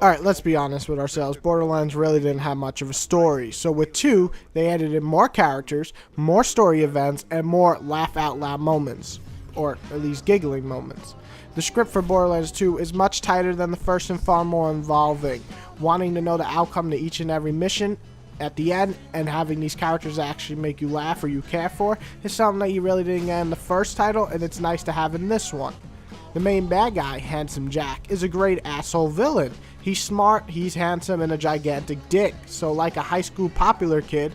Alright, let's be honest with ourselves. Borderlands really didn't have much of a story. So with 2, they added in more characters, more story events, and more laugh-out-loud moments. Or at least giggling moments. The script for Borderlands 2 is much tighter than the first and far more involving. Wanting to know the outcome to each and every mission at the end, and having these characters actually make you laugh or you care for, is something that you really didn't get in the first title, and it's nice to have in this one. The main bad guy, Handsome Jack, is a great asshole villain. He's smart, he's handsome, and a gigantic dick. So like a high school popular kid,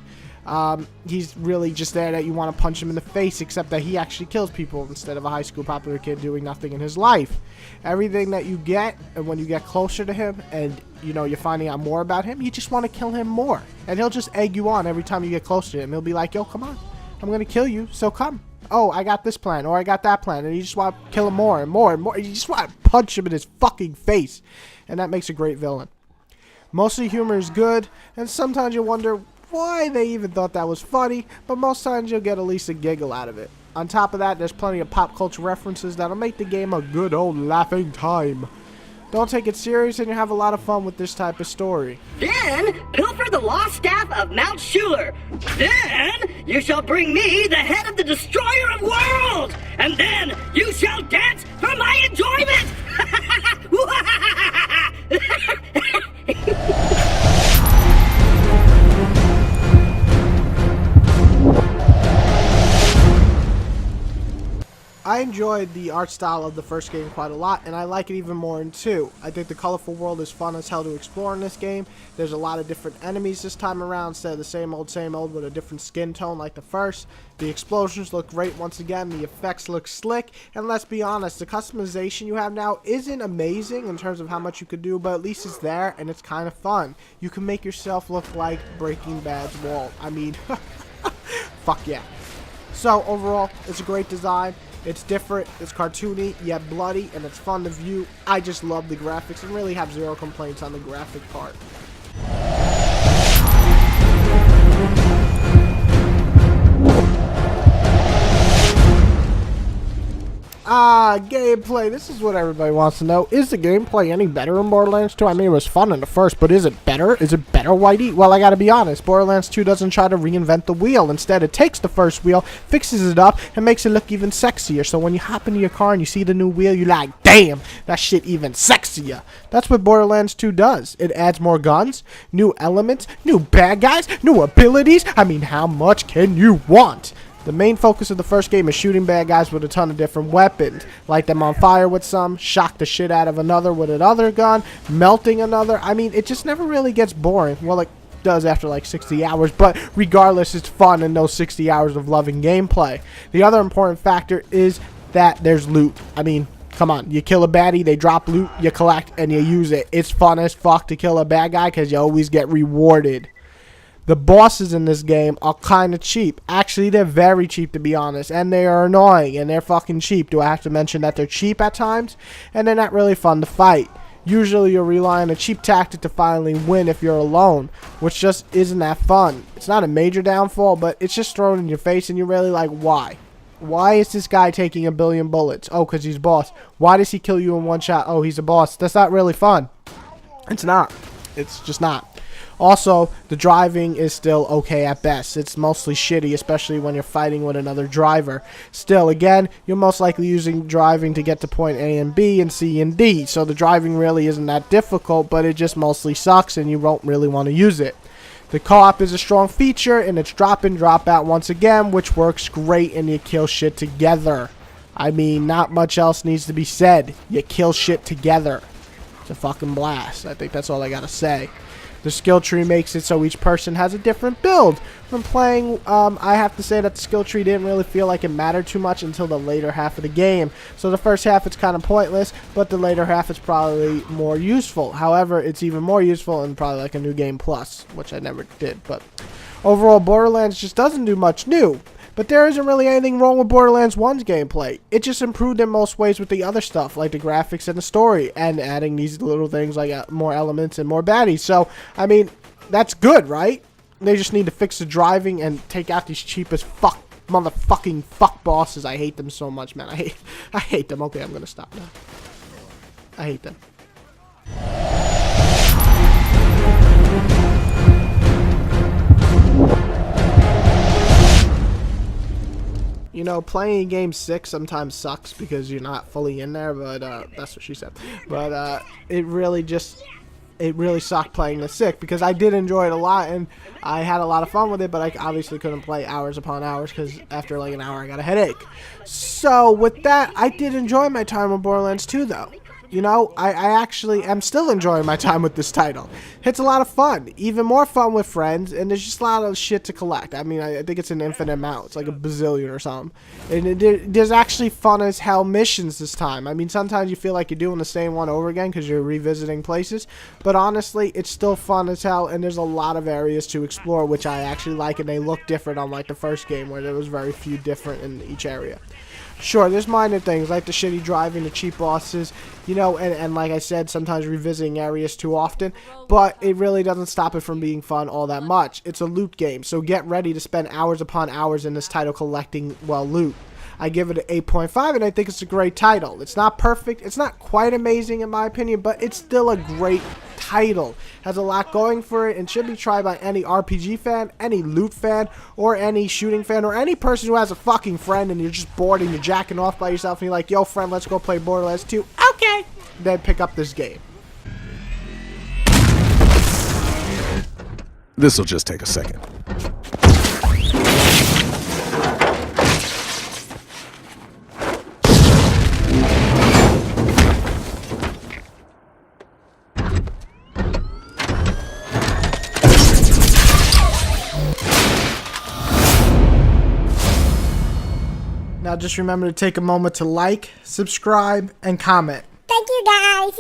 he's really just there that you want to punch him in the face, except that he actually kills people instead of a high school popular kid doing nothing in his life. Everything that you get, and when you get closer to him, and you know, you're finding out more about him, you just want to kill him more. And he'll just egg you on every time you get closer to him. He'll be like, yo, come on, I'm going to kill you, so come. Oh, I got this plan, or I got that plan, and you just want to kill him more and more and more. You just want to punch him in his fucking face, and that makes a great villain. Most of the humor is good, and sometimes you wonder why they even thought that was funny, but most times you'll get at least a giggle out of it. On top of that, there's plenty of pop culture references that'll make the game a good old laughing time. Don't take it serious, and you have a lot of fun with this type of story. Then pilfer the lost staff of Mount Schuler. Then you shall bring me the head of the destroyer of worlds. And then you shall dance for my enjoyment. I enjoyed the art style of the first game quite a lot, and I like it even more in 2. I think the colorful world is fun as hell to explore in this game. There's a lot of different enemies this time around instead of the same old with a different skin tone like the first. The explosions look great once again, the effects look slick, and let's be honest, the customization you have now isn't amazing in terms of how much you could do, but at least it's there and it's kind of fun. You can make yourself look like Breaking Bad's Walt. I mean, fuck yeah. So overall, it's a great design. It's different, it's cartoony, yet bloody, and it's fun to view. I just love the graphics and really have zero complaints on the graphic part. Gameplay. This is what everybody wants to know. Is the gameplay any better in Borderlands 2? I mean, it was fun in the first, but is it better? Is it better, Whitey? Well, I gotta be honest. Borderlands 2 doesn't try to reinvent the wheel. Instead, it takes the first wheel, fixes it up, and makes it look even sexier. So when you hop into your car and you see the new wheel, you're like, damn, that shit even sexier. That's what Borderlands 2 does. It adds more guns, new elements, new bad guys, new abilities. I mean, how much can you want? The main focus of the first game is shooting bad guys with a ton of different weapons. Light them on fire with some, shock the shit out of another with another gun, melting another. I mean, it just never really gets boring. Well, it does after like 60 hours, but regardless, it's fun in those 60 hours of loving gameplay. The other important factor is that there's loot. I mean, come on, you kill a baddie, they drop loot, you collect, and you use it. It's fun as fuck to kill a bad guy because you always get rewarded. The bosses in this game are kind of cheap. Actually, they're very cheap, to be honest. And they are annoying. And they're fucking cheap. Do I have to mention that they're cheap at times? And they're not really fun to fight. Usually, you'll rely on a cheap tactic to finally win if you're alone. Which just isn't that fun. It's not a major downfall, but it's just thrown in your face. And you're really like, why? Why is this guy taking 1 billion bullets? Oh, because he's boss. Why does he kill you in one shot? Oh, he's a boss. That's not really fun. It's not. It's just not. Also, the driving is still okay at best. It's mostly shitty, especially when you're fighting with another driver. Still, again, you're most likely using driving to get to point A and B and C and D. So the driving really isn't that difficult, but it just mostly sucks and you won't really want to use it. The co-op is a strong feature, and it's drop in, drop out once again, which works great, and you kill shit together. I mean, not much else needs to be said. You kill shit together. It's a fucking blast. I think that's all I gotta say. The skill tree makes it so each person has a different build. When playing, I have to say that the skill tree didn't really feel like it mattered too much until the later half of the game. So the first half it's kind of pointless, but the later half is probably more useful. However, it's even more useful in probably like a New Game Plus, which I never did. But overall, Borderlands just doesn't do much new. But there isn't really anything wrong with Borderlands 1's gameplay. It just improved in most ways with the other stuff, like the graphics and the story, and adding these little things like more elements and more baddies. So, I mean, That's good, right? They just need to fix the driving and take out these cheap as fuck motherfucking fuck bosses. I hate them so much, man. I hate them. Okay, I'm gonna stop now. I hate them. You know, playing game 6 sometimes sucks because you're not fully in there, but that's what she said. But it really sucked playing the 6 because I did enjoy it a lot and I had a lot of fun with it, but I obviously couldn't play hours upon hours because after like an hour I got a headache. So with that, I did enjoy my time with Borderlands 2 though. You know, I actually am still enjoying my time with this title. It's a lot of fun. Even more fun with friends, and there's just a lot of shit to collect. I mean, I think it's an infinite amount. It's like a bazillion or something. And there's actually fun as hell missions this time. I mean, sometimes you feel like you're doing the same one over again because you're revisiting places. But honestly, it's still fun as hell, and there's a lot of areas to explore, which I actually like, and they look different on like the first game where there was very few different in each area. Sure, there's minor things like the shitty driving, the cheap bosses, you know, and like I said, sometimes revisiting areas too often, but it really doesn't stop it from being fun all that much. It's a loot game, so get ready to spend hours upon hours in this title collecting, well, loot. I give it an 8.5, and I think it's a great title. It's not perfect. It's not quite amazing in my opinion, but it's still a great title. Has a lot going for it and should be tried by any RPG fan, any loot fan, or any shooting fan, or any person who has a fucking friend and you're just bored and you're jacking off by yourself and you're like, yo friend, let's go play Borderlands 2. Okay. Then pick up this game. This'll just take a second. Now just remember to take a moment to like, subscribe, and comment. Thank you, guys.